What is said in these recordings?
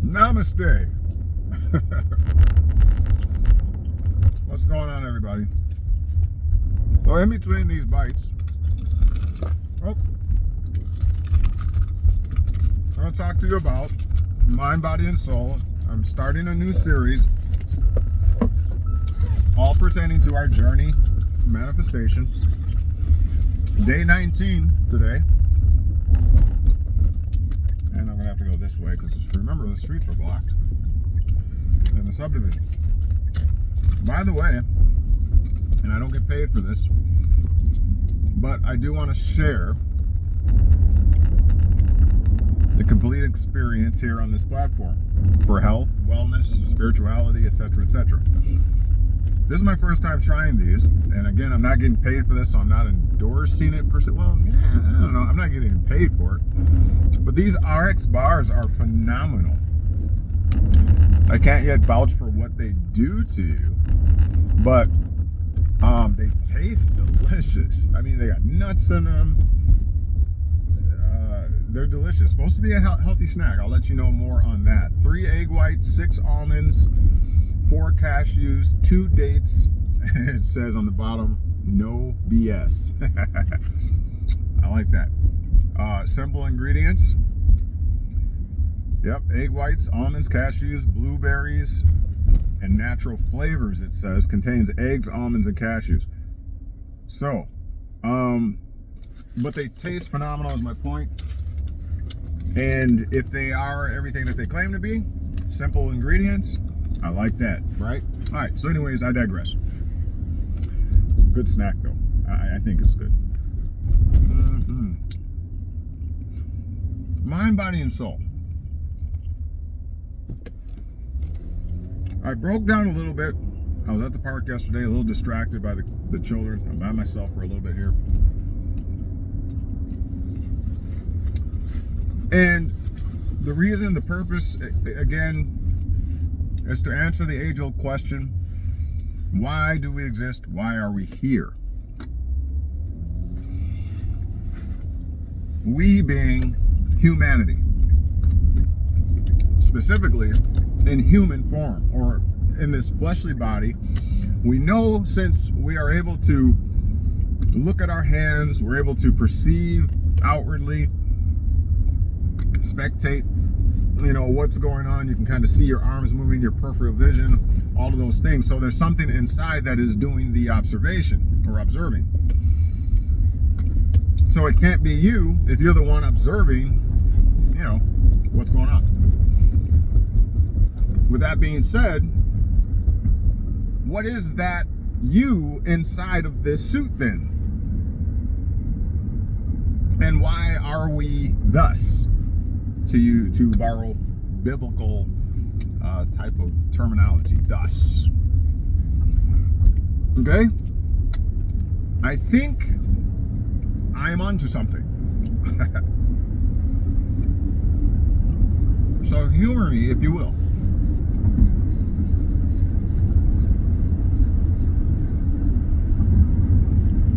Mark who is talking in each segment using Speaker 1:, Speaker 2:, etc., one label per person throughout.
Speaker 1: Namaste. What's going on, everybody? Well, in between these bites, I'm going to talk to you about mind, body, and soul. I'm starting a new series, all pertaining to our journey, manifestation. Day 19 today. And I'm going to have to go this way because remember the streets are blocked in the subdivision. By the way, and I don't get paid for this, but I do want to share the complete experience here on this platform for health, wellness, spirituality, etc., etc. This is my first time trying these, and again, I'm not getting paid for this, so I'm not endorsing it per se. Well, yeah, I don't know. I'm not getting paid for it. But these RX bars are phenomenal. I can't yet vouch for what they do to you, but they taste delicious. I mean, they got nuts in them. They're delicious. Supposed to be a healthy snack. I'll let you know more on that. 3 egg whites, 6 almonds, 4 cashews, 2 dates. It says on the bottom, no BS. I like that. Simple ingredients. Yep, egg whites, almonds, cashews, blueberries, and natural flavors, it says. Contains eggs, almonds, and cashews. So, but they taste phenomenal is my point. And if they are everything that they claim to be, simple ingredients, I like that, right? All right, so anyways, I digress. Good snack, though. I think it's good. Mind, body, and soul. I broke down a little bit. I was at the park yesterday, a little distracted by the children. I'm by myself for a little bit here. And the reason, the purpose, again, is to answer the age-old question, why do we exist? Why are we here? We being humanity, specifically in human form, or in this fleshly body. We know, since we are able to look at our hands, we're able to perceive outwardly, spectate, what's going on. You can kind of see your arms moving, your peripheral vision, all of those things. So there's something inside that is doing the observation or observing. So it can't be you if you're the one observing, what's going on. With that being said, what is that you inside of this suit then? And why are we thus? To borrow biblical type of terminology, thus. Okay? I think I'm onto something. So humor me, if you will.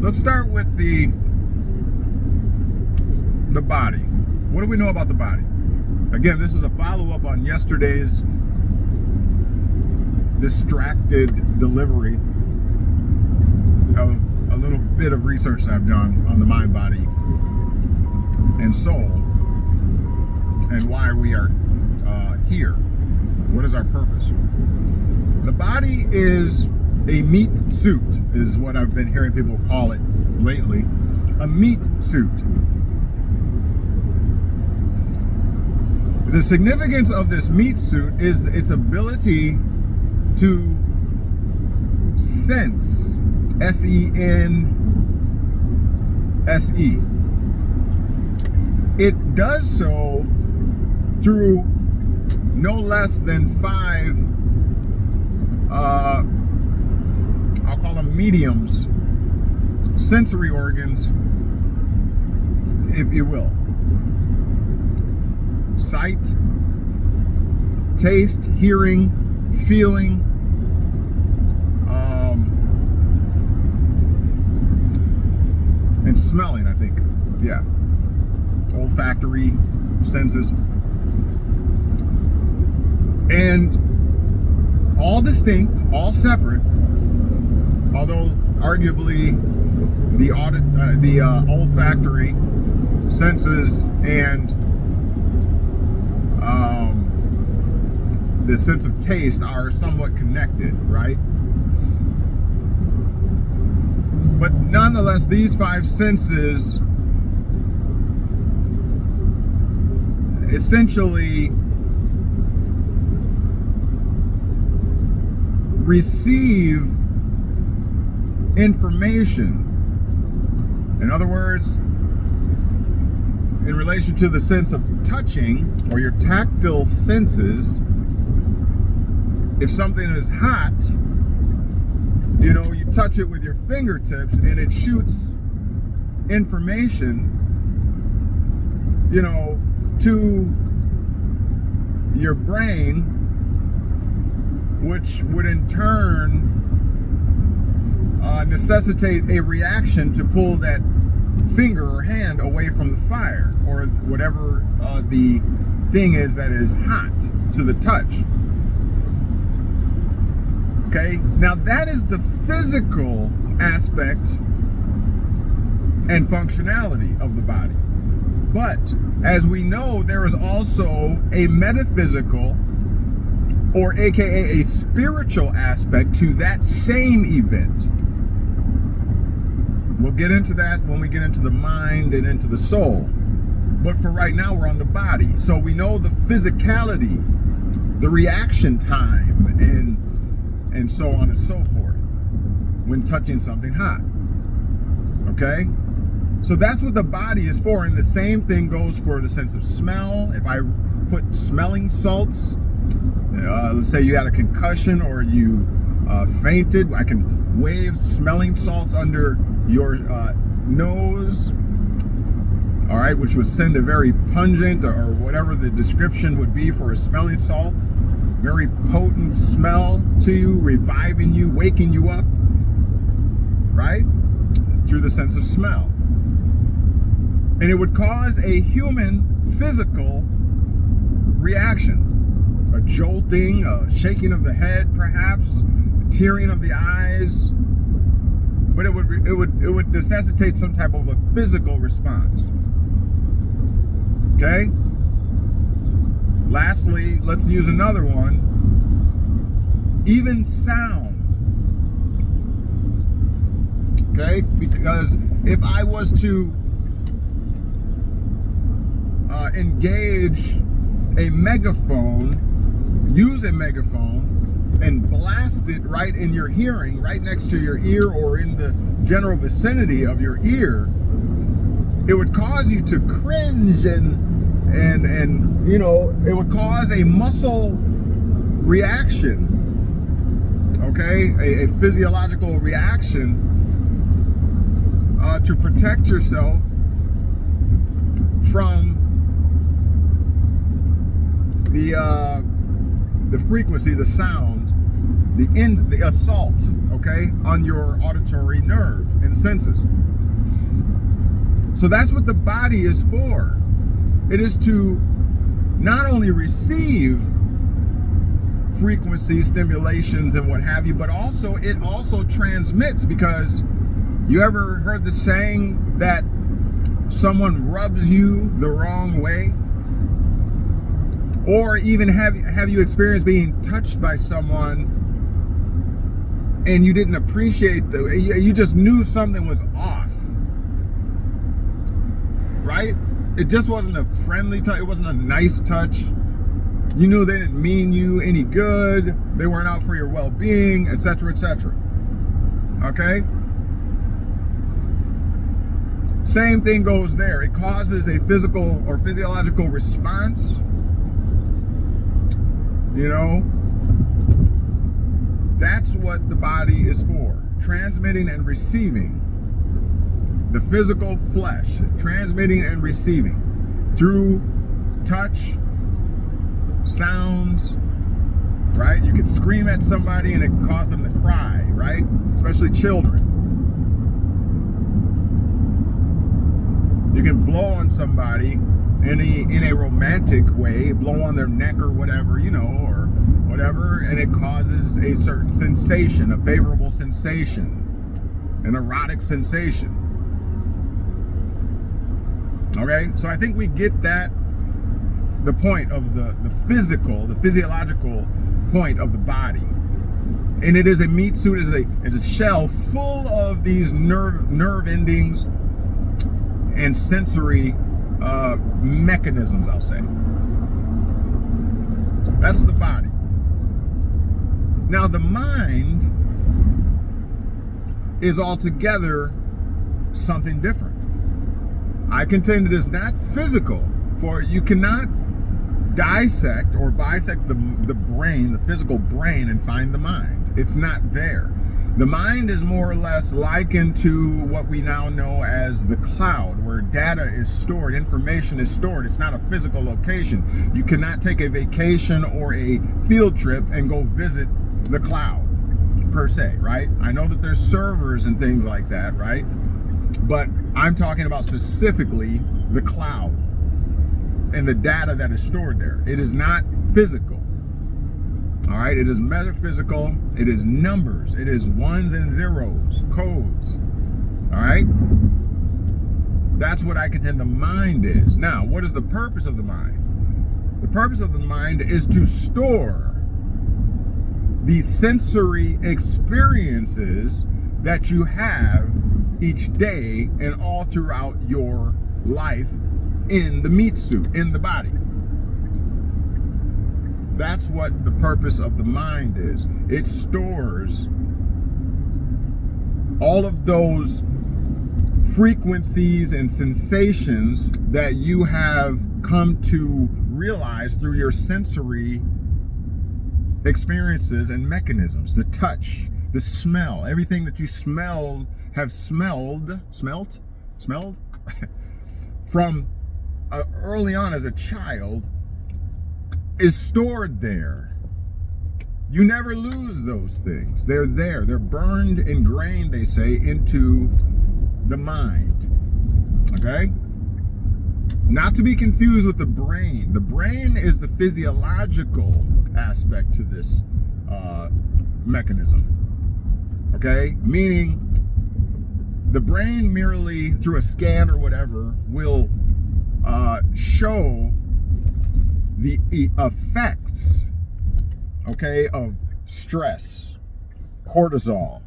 Speaker 1: Let's start with the body. What do we know about the body? Again, this is a follow-up on yesterday's distracted delivery of a little bit of research I've done on the mind, body, and soul, and why we are here. What is our purpose? The body is a meat suit, is what I've been hearing people call it lately. A meat suit. The significance of this meat suit is its ability to sense, S-E-N-S-E. It does so through no less than 5, I'll call them mediums, sensory organs, if you will. Sight, taste, hearing, feeling, and smelling, I think. Yeah. Olfactory senses. And all distinct, all separate, although arguably the olfactory senses and the sense of taste are somewhat connected, right? But nonetheless, these five senses essentially receive information. In other words, in relation to the sense of touching or your tactile senses, if something is hot, you know, you touch it with your fingertips and it shoots information, you know, to your brain, which would in turn necessitate a reaction to pull that finger or hand away from the fire or whatever the thing is that is hot to the touch. Okay, now that is the physical aspect and functionality of the body. But as we know, there is also a metaphysical, or AKA a spiritual aspect to that same event. We'll get into that when we get into the mind and into the soul. But for right now, we're on the body. So we know the physicality, the reaction time, and so on and so forth when touching something hot. Okay? So that's what the body is for. And the same thing goes for the sense of smell. If I put smelling salts, let's say you had a concussion or you fainted, I can wave smelling salts under your nose, all right, which would send a very pungent or whatever the description would be for a smelling salt, very potent smell to you, reviving you, waking you up, right, through the sense of smell. And it would cause a human physical reaction, a jolting, a shaking of the head, perhaps, a tearing of the eyes. But it would necessitate some type of a physical response. Okay? Lastly, let's use another one. Even sound. Okay? Because if I was to engage a megaphone, use a megaphone, and blast it right in your hearing, right next to your ear or in the general vicinity of your ear, it would cause you to cringe and you know, it would cause a muscle reaction, okay, a physiological reaction to protect yourself from the frequency, the sound, the assault, okay, on your auditory nerve and senses. So that's what the body is for. It is to not only receive frequency stimulations and what have you, but also it also transmits, because you ever heard the saying that someone rubs you the wrong way? Or even have you experienced being touched by someone and you didn't appreciate you just knew something was off, right? It just wasn't a friendly touch. It wasn't a nice touch. You knew they didn't mean you any good. They weren't out for your well-being, etc., etc. Okay? Same thing goes there. It causes a physical or physiological response. You know, that's what the body is for. Transmitting and receiving. The physical flesh, transmitting and receiving through touch, sounds, right? You can scream at somebody and it can cause them to cry, right? Especially children. You can blow on somebody in a romantic way, blow on their neck or whatever, or whatever, and it causes a certain sensation, a favorable sensation, an erotic sensation. Okay, so I think we get that, the point of the physiological point of the body. And it is a meat suit, is a shell full of these nerve endings and sensory mechanisms, I'll say. That's the body. Now the mind is altogether something different. I contend it is not physical, for you cannot dissect or bisect the brain, the physical brain, and find the mind. It's not there. The mind is more or less likened to what we now know as the cloud, where data is stored, information is stored. It's not a physical location. You cannot take a vacation or a field trip and go visit the cloud, per se, right? I know that there's servers and things like that, right? But I'm talking about specifically the cloud and the data that is stored there. It is not physical. All right, it is metaphysical. It is numbers. It is ones and zeros, codes. All right, that's what I contend the mind is. Now, what is the purpose of the mind? The purpose of the mind is to store the sensory experiences that you have each day and all throughout your life in the meat suit, in the body. That's what the purpose of the mind is. It stores all of those frequencies and sensations that you have come to realize through your sensory experiences and mechanisms. The touch, the smell, everything that you have smelled from early on as a child is stored there. You never lose those things. They're there. They're burned, ingrained, they say, into the mind. Okay? Not to be confused with the brain. The brain is the physiological aspect to this mechanism. Okay? Meaning, the brain merely, through a scan or whatever, will show the effects, okay, of stress, cortisol,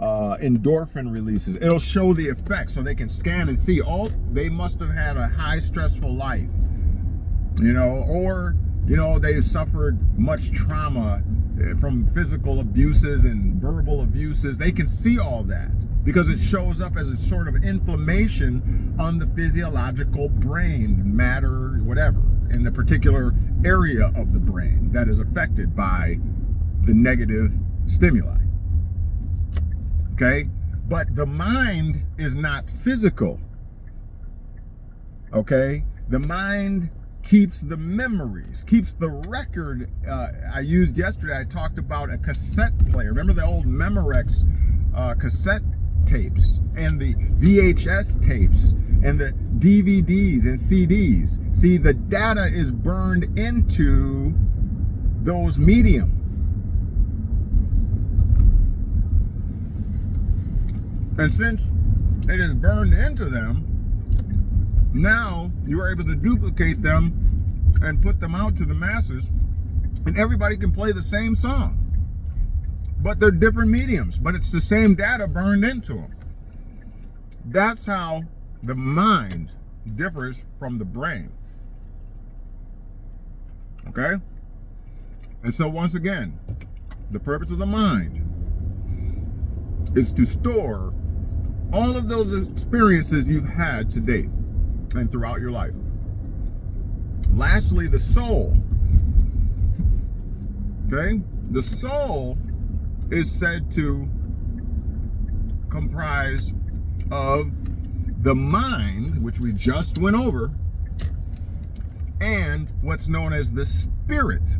Speaker 1: endorphin releases. It'll show the effects so they can scan and see, they must have had a high stressful life, or, they've suffered much trauma from physical abuses and verbal abuses. They can see all that because it shows up as a sort of inflammation on the physiological brain matter, whatever, in the particular area of the brain that is affected by the negative stimuli. Okay? But the mind is not physical. Okay? The mind keeps the memories, keeps the record. I used yesterday, I talked about a cassette player. Remember the old Memorex cassette tapes and the VHS tapes and the DVDs and CDs. See, the data is burned into those medium. And since it is burned into them, now you are able to duplicate them and put them out to the masses, and everybody can play the same song. But they're different mediums, but it's the same data burned into them. That's how the mind differs from the brain. Okay? And so once again, the purpose of the mind is to store all of those experiences you've had to date and throughout your life. Lastly, the soul. Okay? The soul is said to comprise of the mind, which we just went over, and what's known as the spirit.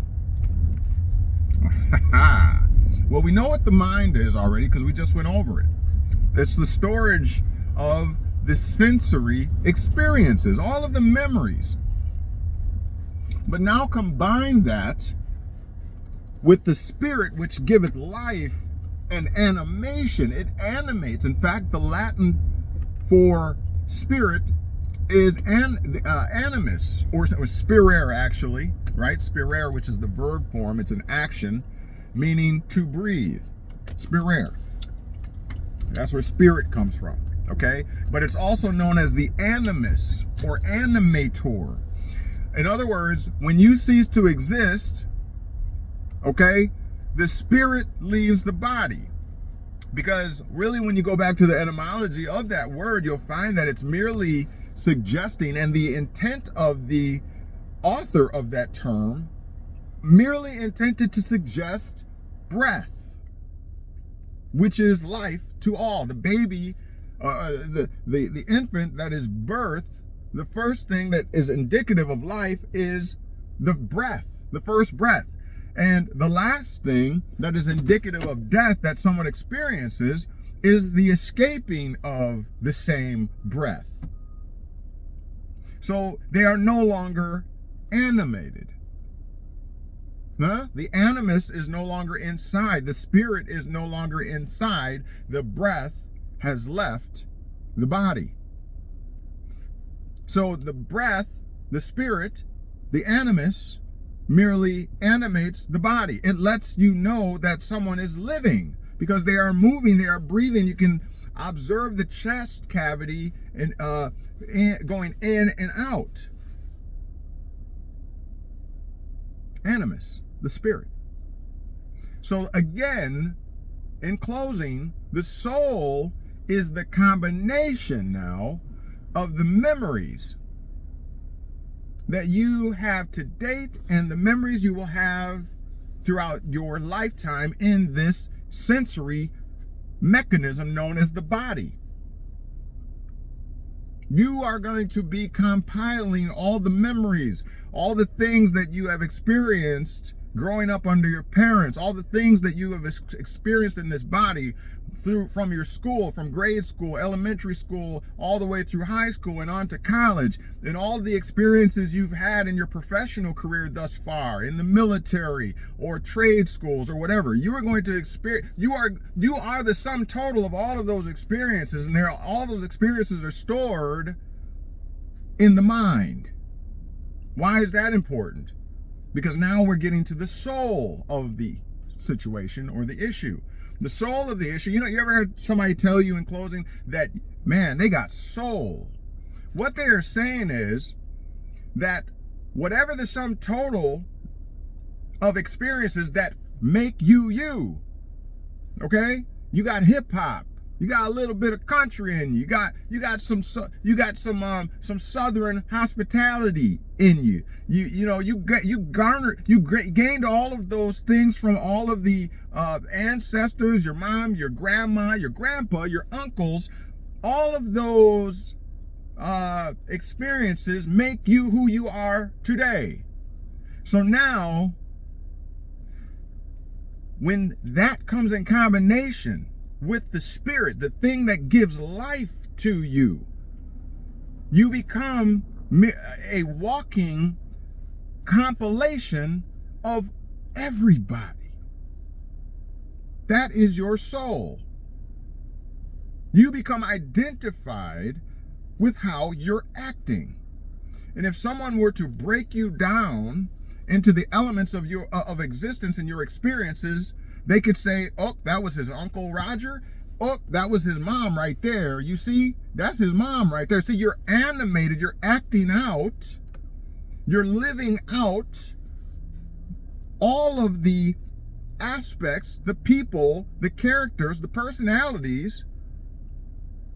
Speaker 1: Well, we know what the mind is already because we just went over it. It's the storage of the sensory experiences, all of the memories. But now combine that with the spirit which giveth life and animation. It animates. In fact, the Latin for spirit is animus, or spirare, actually, right? Spirare, which is the verb form. It's an action, meaning to breathe. Spirare. That's where spirit comes from, okay? But it's also known as the animus or animator. In other words, when you cease to exist, okay, the spirit leaves the body. Because really, when you go back to the etymology of that word, you'll find that it's merely suggesting, and the intent of the author of that term merely intended to suggest breath, which is life to all. The baby, the infant that is birthed, the first thing that is indicative of life is the breath, the first breath. And the last thing that is indicative of death that someone experiences is the escaping of the same breath. So they are no longer animated. The animus is no longer inside. The spirit is no longer inside. The breath has left the body. So the breath, the spirit, the animus, merely animates the body. It lets you know that someone is living because they are moving, they are breathing. You can observe the chest cavity and going in and out. Animus, the spirit. So again, in closing, the soul is the combination now of the memories that you have to date and the memories you will have throughout your lifetime in this sensory mechanism known as the body. You are going to be compiling all the memories, all the things that you have experienced growing up under your parents, all the things that you have experienced in this body from your school, from grade school, elementary school, all the way through high school and on to college, and all the experiences you've had in your professional career thus far, in the military or trade schools or whatever. You are going to experience, you are the sum total of all of those experiences, and all those experiences are stored in the mind. Why is that important? Because now we're getting to the soul of the situation or the issue. The soul of the issue. You ever heard somebody tell you in closing that, man, they got soul? What they are saying is that whatever the sum total of experiences that make you you, okay? You got hip hop. You got a little bit of country in you. You got some southern hospitality in you. You gained all of those things from all of the ancestors, your mom, your grandma, your grandpa, your uncles. All of those experiences make you who you are today. So now, when that comes in combination with the spirit, the thing that gives life to you, you become a walking compilation of everybody. That is your soul. You become identified with how you're acting. And if someone were to break you down into the elements of your of existence and your experiences, they could say, oh, that was his Uncle Roger. Oh, that was his mom right there. You see, that's his mom right there. See, you're animated, you're acting out, you're living out all of the aspects, the people, the characters, the personalities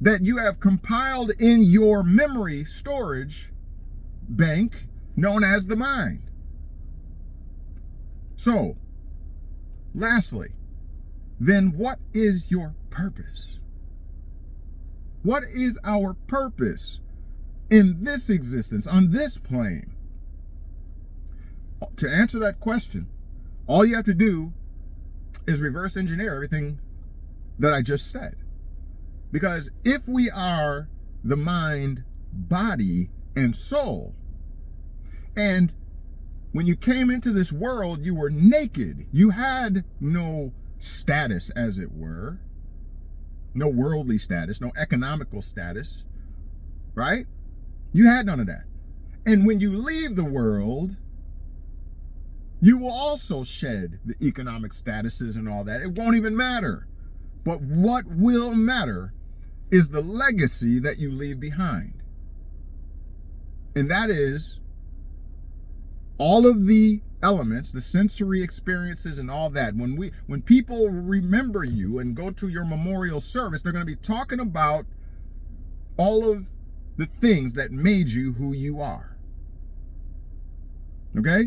Speaker 1: that you have compiled in your memory storage bank known as the mind. So, lastly, then what is your purpose? What is our purpose in this existence, on this plane? To answer that question, all you have to do is reverse engineer everything that I just said. Because if we are the mind, body, and soul. And when you came into this world, you were naked. You had no status, as it were. No worldly status, no economical status, right? You had none of that. And when you leave the world, you will also shed the economic statuses and all that. It won't even matter. But what will matter is the legacy that you leave behind. And that is all of the elements, the sensory experiences and all that. When people remember you and go to your memorial service, they're going to be talking about all of the things that made you who you are. Okay?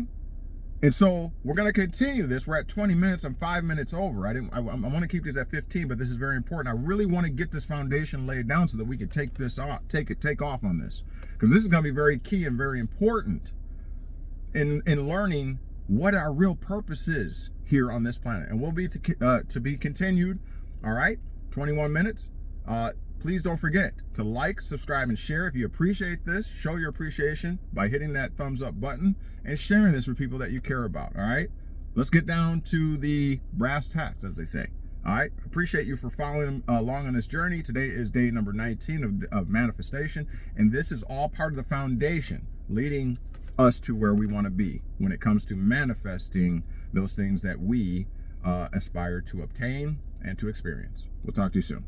Speaker 1: And so we're going to continue this. We're at 20 minutes. I'm 5 minutes over. I want to keep these at 15, but this is very important. I really want to get this foundation laid down so that we can take off on this, because this is going to be very key and very important in learning what our real purpose is here on this planet. And will be to be continued. All right, 21 minutes. Please don't forget to like, subscribe, and share. If you appreciate this, show your appreciation by hitting that thumbs up button and sharing this with people that you care about. All right, let's get down to the brass tacks, as they say. All right, appreciate you for following along on this journey. Today is day number 19 of manifestation, and this is all part of the foundation leading us to where we want to be when it comes to manifesting those things that we aspire to obtain and to experience. We'll talk to you soon.